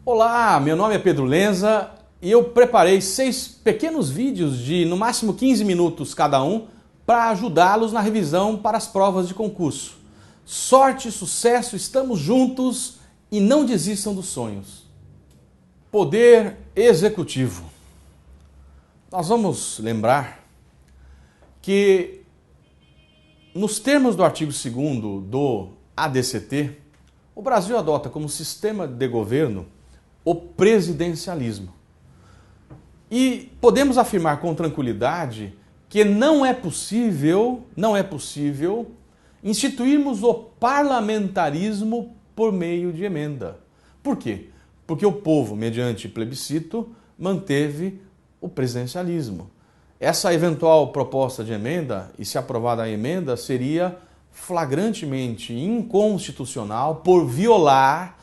Olá, meu nome é Pedro Lenza e eu preparei 6 pequenos vídeos de no máximo 15 minutos cada um para ajudá-los na revisão para as provas de concurso. Sorte, sucesso, estamos juntos e não desistam dos sonhos. Poder Executivo. Nós vamos lembrar que nos termos do artigo 2º do ADCT, o Brasil adota como sistema de governo o presidencialismo. E podemos afirmar com tranquilidade que não é possível instituirmos o parlamentarismo por meio de emenda. Por quê? Porque o povo, mediante plebiscito, manteve o presidencialismo. Essa eventual proposta de emenda, e se aprovada a emenda, seria flagrantemente inconstitucional por violar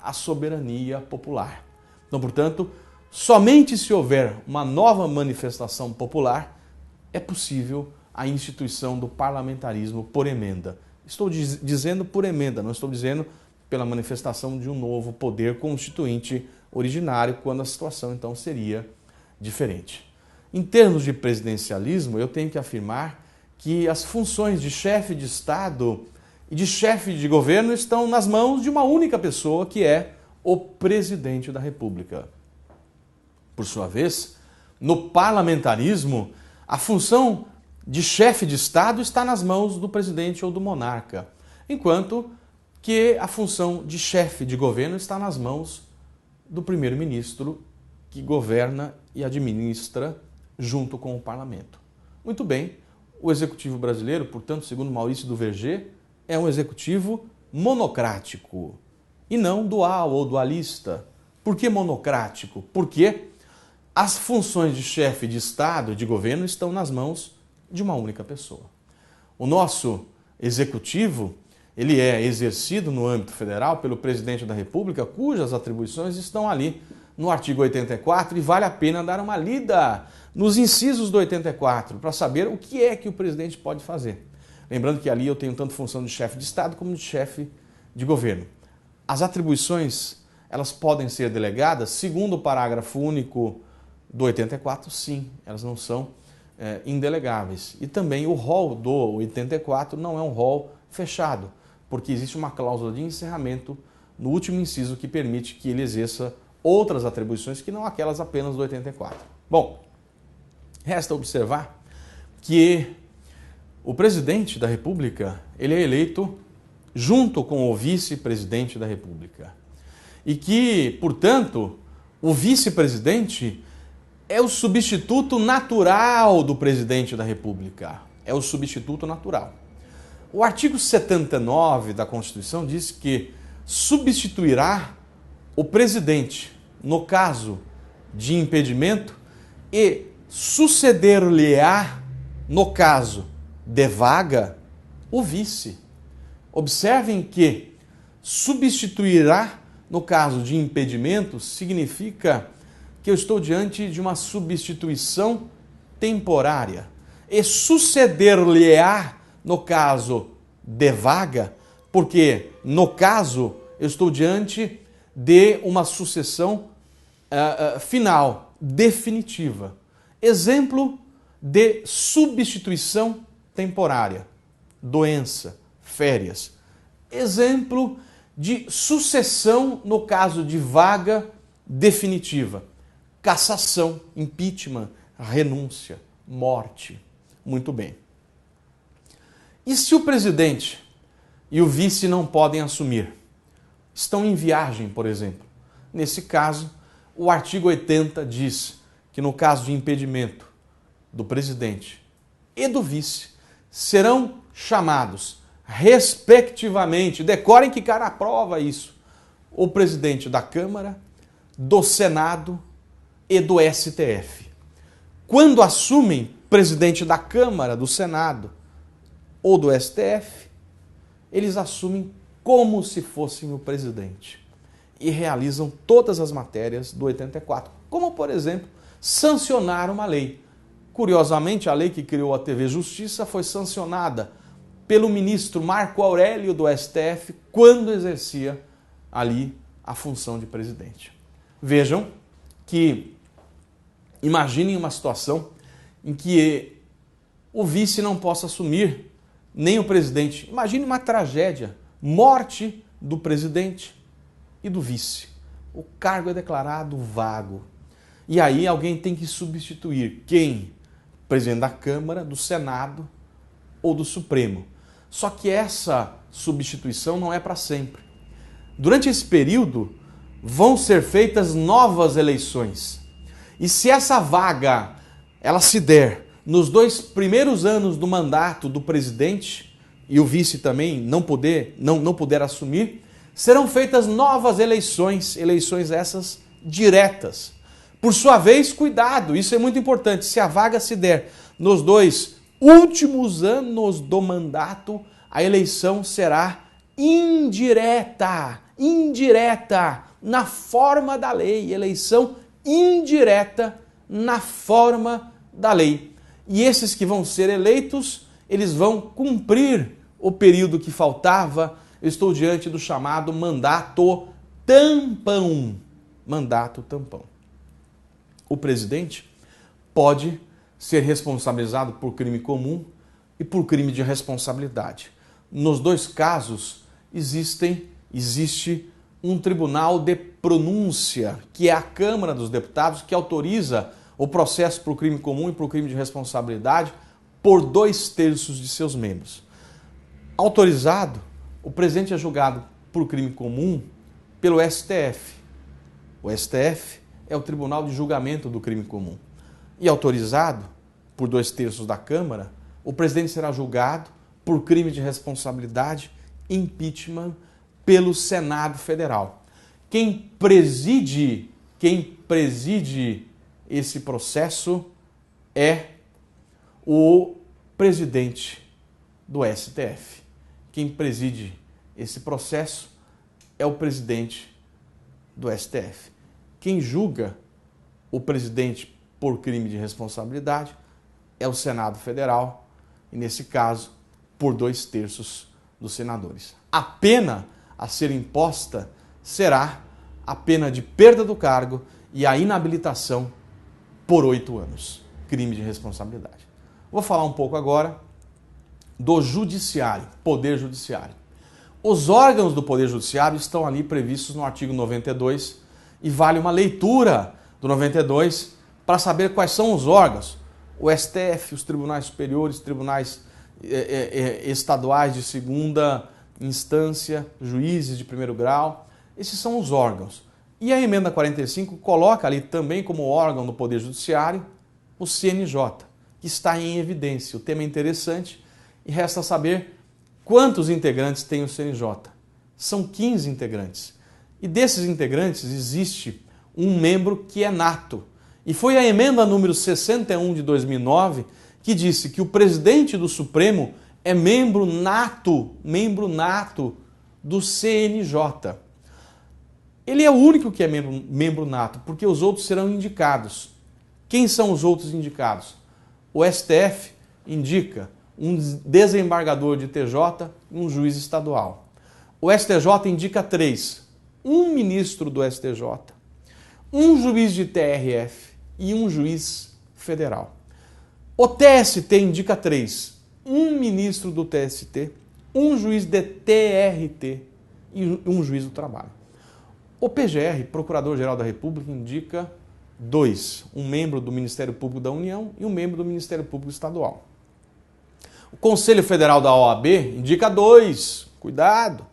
a soberania popular. Então, portanto, somente se houver uma nova manifestação popular é possível a instituição do parlamentarismo por emenda. Estou dizendo por emenda, não estou dizendo pela manifestação de um novo poder constituinte originário, quando a situação então seria diferente. Em termos de presidencialismo, eu tenho que afirmar que as funções de chefe de Estado e de chefe de governo estão nas mãos de uma única pessoa, que é o presidente da República. Por sua vez, no parlamentarismo, a função de chefe de Estado está nas mãos do presidente ou do monarca, enquanto que a função de chefe de governo está nas mãos do primeiro-ministro, que governa e administra junto com o parlamento. Muito bem, o executivo brasileiro, portanto, segundo Maurício Duverger, é um executivo monocrático e não dual ou dualista. Por que monocrático? Porque as funções de chefe de Estado e de governo estão nas mãos de uma única pessoa. O nosso executivo, ele é exercido no âmbito federal pelo presidente da República, cujas atribuições estão ali no artigo 84, e vale a pena dar uma lida nos incisos do 84 para saber o que é que o presidente pode fazer. Lembrando que ali eu tenho tanto função de chefe de Estado como de chefe de governo. As atribuições, elas podem ser delegadas segundo o parágrafo único do 84, sim, elas não são indelegáveis. E também o rol do 84 não é um rol fechado, porque existe uma cláusula de encerramento no último inciso que permite que ele exerça outras atribuições que não aquelas apenas do 84. Bom, resta observar que o presidente da República, ele é eleito junto com o vice-presidente da República. E que, portanto, o vice-presidente é o substituto natural do presidente da República. É o substituto natural. O artigo 79 da Constituição diz que substituirá o presidente no caso de impedimento e suceder-lhe-á no caso de vaga o vice. Observem que substituirá no caso de impedimento significa que eu estou diante de uma substituição temporária. E suceder-lhe-á no caso de vaga, porque no caso eu estou diante de uma sucessão final, definitiva. Exemplo de substituição temporária: doença, férias. Exemplo de sucessão no caso de vaga definitiva: cassação, impeachment, renúncia, morte. Muito bem. E se o presidente e o vice não podem assumir? Estão em viagem, por exemplo. Nesse caso, o artigo 80 diz que no caso de impedimento do presidente e do vice, serão chamados, respectivamente, decorem que cara aprova isso, o presidente da Câmara, do Senado e do STF. Quando assumem presidente da Câmara, do Senado ou do STF, eles assumem como se fossem o presidente e realizam todas as matérias do 84, como, por exemplo, sancionar uma lei. Curiosamente, a lei que criou a TV Justiça foi sancionada pelo ministro Marco Aurélio do STF quando exercia ali a função de presidente. Vejam que, imaginem uma situação em que o vice não possa assumir, nem o presidente. Imagine uma tragédia, morte do presidente e do vice. O cargo é declarado vago. E aí alguém tem que substituir quem? O presidente da Câmara, do Senado ou do Supremo. Só que essa substituição não é para sempre. Durante esse período vão ser feitas novas eleições. E se essa vaga ela se der nos 2 primeiros anos do mandato do presidente e o vice também não puder assumir, serão feitas novas eleições essas diretas. Por sua vez, cuidado, isso é muito importante, se a vaga se der nos 2 últimos anos do mandato, a eleição será indireta, na forma da lei, eleição indireta na forma da lei. E esses que vão ser eleitos, eles vão cumprir o período que faltava. Eu estou diante do chamado mandato tampão. Mandato tampão. O presidente pode ser responsabilizado por crime comum e por crime de responsabilidade. Nos 2 casos, existe um tribunal de pronúncia, que é a Câmara dos Deputados, que autoriza o processo por crime comum e por crime de responsabilidade por 2/3 de seus membros. Autorizado, o presidente é julgado por crime comum pelo STF. O STF é o Tribunal de Julgamento do Crime Comum. E autorizado por 2/3 da Câmara, o presidente será julgado por crime de responsabilidade, impeachment, pelo Senado Federal. Quem preside esse processo é o presidente do STF. Quem preside esse processo é o presidente do STF. Quem julga o presidente por crime de responsabilidade é o Senado Federal, e nesse caso, por 2/3 dos senadores. A pena a ser imposta será a pena de perda do cargo e a inabilitação por 8 anos. Crime de responsabilidade. Vou falar um pouco agora do judiciário, poder judiciário. Os órgãos do poder judiciário estão ali previstos no artigo 92 e vale uma leitura do 92 para saber quais são os órgãos. O STF, os tribunais superiores, tribunais estaduais de segunda instância, juízes de primeiro grau, esses são os órgãos. E a emenda 45 coloca ali também como órgão do Poder Judiciário o CNJ, que está em evidência. O tema é interessante e resta saber quantos integrantes tem o CNJ. São 15 integrantes. E desses integrantes existe um membro que é nato. E foi a emenda número 61 de 2009 que disse que o presidente do Supremo é membro nato do CNJ. Ele é o único que é membro nato, porque os outros serão indicados. Quem são os outros indicados? O STF indica um desembargador de TJ e um juiz estadual. O STJ indica 3, um ministro do STJ, um juiz de TRF e um juiz federal. O TST indica 3, um ministro do TST, um juiz de TRT e um juiz do trabalho. O PGR, Procurador-Geral da República, indica 2, um membro do Ministério Público da União e um membro do Ministério Público Estadual. O Conselho Federal da OAB indica 2, cuidado,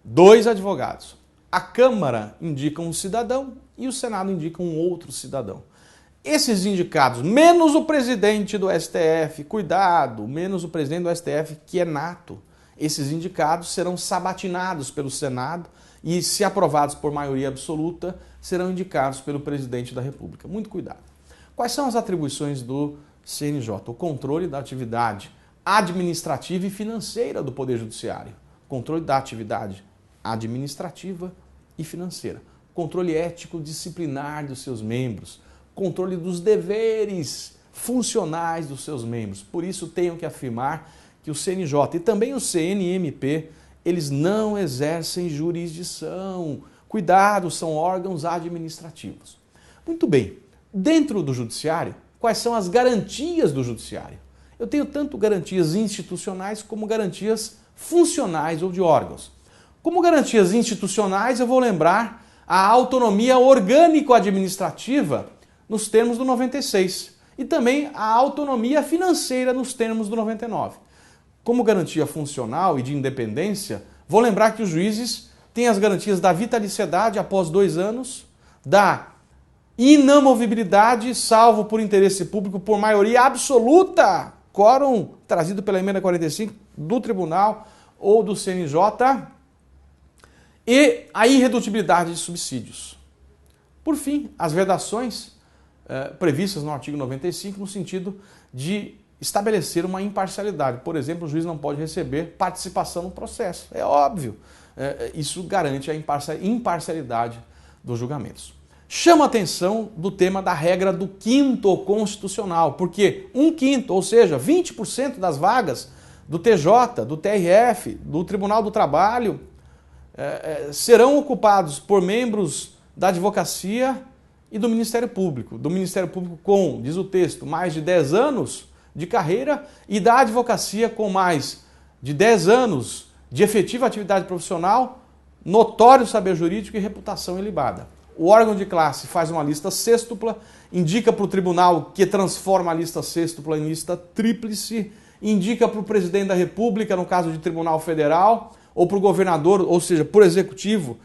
2 advogados. A Câmara indica um cidadão e o Senado indica um outro cidadão. Esses indicados, menos o presidente do STF, cuidado, menos o presidente do STF, que é nato, esses indicados serão sabatinados pelo Senado e, se aprovados por maioria absoluta, serão indicados pelo presidente da República. Muito cuidado. Quais são as atribuições do CNJ? O controle da atividade administrativa e financeira do Poder Judiciário. Controle da atividade administrativa e financeira. Controle ético disciplinar dos seus membros. Controle dos deveres funcionais dos seus membros. Por isso, tenho que afirmar que o CNJ e também o CNMP, eles não exercem jurisdição. Cuidado, são órgãos administrativos. Muito bem, dentro do judiciário, quais são as garantias do judiciário? Eu tenho tanto garantias institucionais como garantias funcionais ou de órgãos. Como garantias institucionais, eu vou lembrar a autonomia orgânico-administrativa nos termos do 96 e também a autonomia financeira nos termos do 99. Como garantia funcional e de independência, vou lembrar que os juízes têm as garantias da vitaliciedade após 2 anos, da inamovibilidade, salvo por interesse público por maioria absoluta, quórum trazido pela emenda 45 do Tribunal ou do CNJ, e a irredutibilidade de subsídios. Por fim, as vedações previstas no artigo 95 no sentido de estabelecer uma imparcialidade. Por exemplo, o juiz não pode receber participação no processo. É óbvio. Isso garante a imparcialidade dos julgamentos. Chama a atenção do tema da regra do quinto constitucional, porque 1/5, ou seja, 20% das vagas do TJ, do TRF, do Tribunal do Trabalho, serão ocupados por membros da advocacia e do Ministério Público. Do Ministério Público com, diz o texto, mais de 10 anos de carreira e da advocacia com mais de 10 anos de efetiva atividade profissional, notório saber jurídico e reputação ilibada. O órgão de classe faz uma lista sêxtupla, indica para o tribunal que transforma a lista sêxtupla em lista tríplice, indica para o presidente da República, no caso de Tribunal Federal, ou para o governador, ou seja, por executivo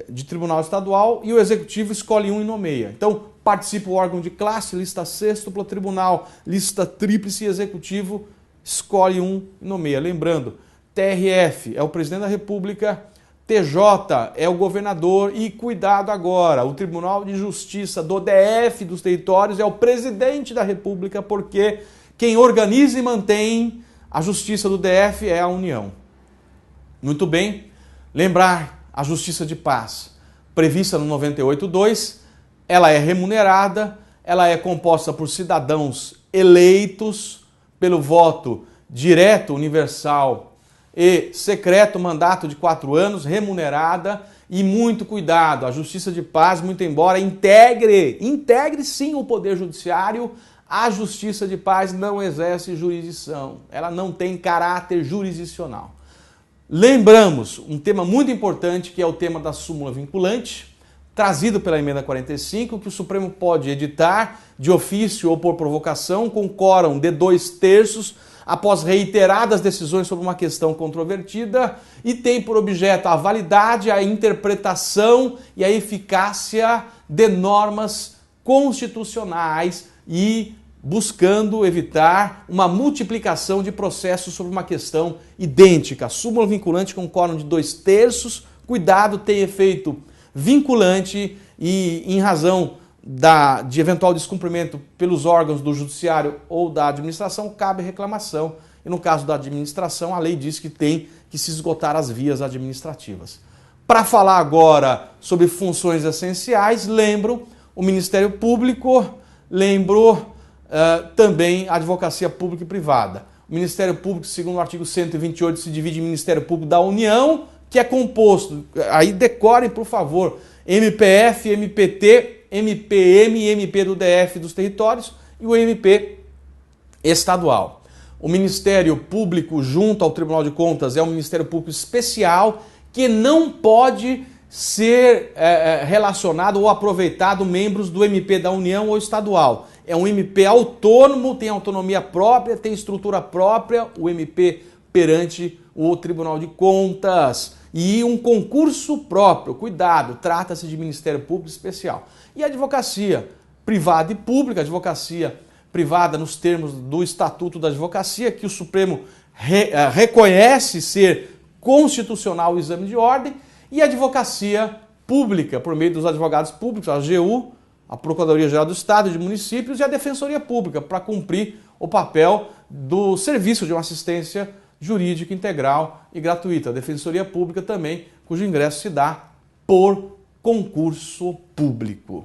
de tribunal estadual, e o executivo escolhe um e nomeia. Então, participa o órgão de classe, lista sêxtupla, tribunal, lista tríplice, e executivo escolhe um e nomeia. Lembrando, TRF é o presidente da República, TJ é o governador e, cuidado agora, o Tribunal de Justiça do DF dos territórios é o presidente da República, porque quem organiza e mantém a Justiça do DF é a União. Muito bem, lembrar a Justiça de Paz, prevista no 98.2, ela é remunerada, ela é composta por cidadãos eleitos pelo voto direto, universal e secreto, mandato de 4 anos, remunerada, e muito cuidado, a Justiça de Paz, muito embora integre sim o Poder Judiciário, a Justiça de Paz não exerce jurisdição, ela não tem caráter jurisdicional. Lembramos um tema muito importante, que é o tema da súmula vinculante, trazido pela emenda 45, que o Supremo pode editar de ofício ou por provocação com quórum de 2/3 após reiteradas decisões sobre uma questão controvertida e tem por objeto a validade, a interpretação e a eficácia de normas constitucionais e buscando evitar uma multiplicação de processos sobre uma questão idêntica. Súmula vinculante com quórum de 2/3, cuidado, tem efeito vinculante e, em razão de eventual descumprimento pelos órgãos do judiciário ou da administração, cabe reclamação. E no caso da administração, a lei diz que tem que se esgotar as vias administrativas. Para falar agora sobre funções essenciais, lembro o Ministério Público, lembro também a advocacia pública e privada. O Ministério Público, segundo o artigo 128, se divide em Ministério Público da União, que é composto, aí decorem, por favor, MPF, MPT, MPM e MP do DF dos territórios e o MP estadual. O Ministério Público junto ao Tribunal de Contas é um Ministério Público especial que não pode ser relacionado ou aproveitado membros do MP da União ou estadual. É um MP autônomo, tem autonomia própria, tem estrutura própria, o MP perante o Tribunal de Contas. E um concurso próprio, cuidado, trata-se de Ministério Público Especial. E a advocacia privada e pública, advocacia privada nos termos do Estatuto da Advocacia, que o Supremo reconhece ser constitucional o exame de ordem, e a advocacia pública, por meio dos advogados públicos, a AGU, a Procuradoria-Geral do Estado e de Municípios, e a Defensoria Pública, para cumprir o papel do serviço de uma assistência jurídica integral e gratuita. A Defensoria Pública também, cujo ingresso se dá por concurso público.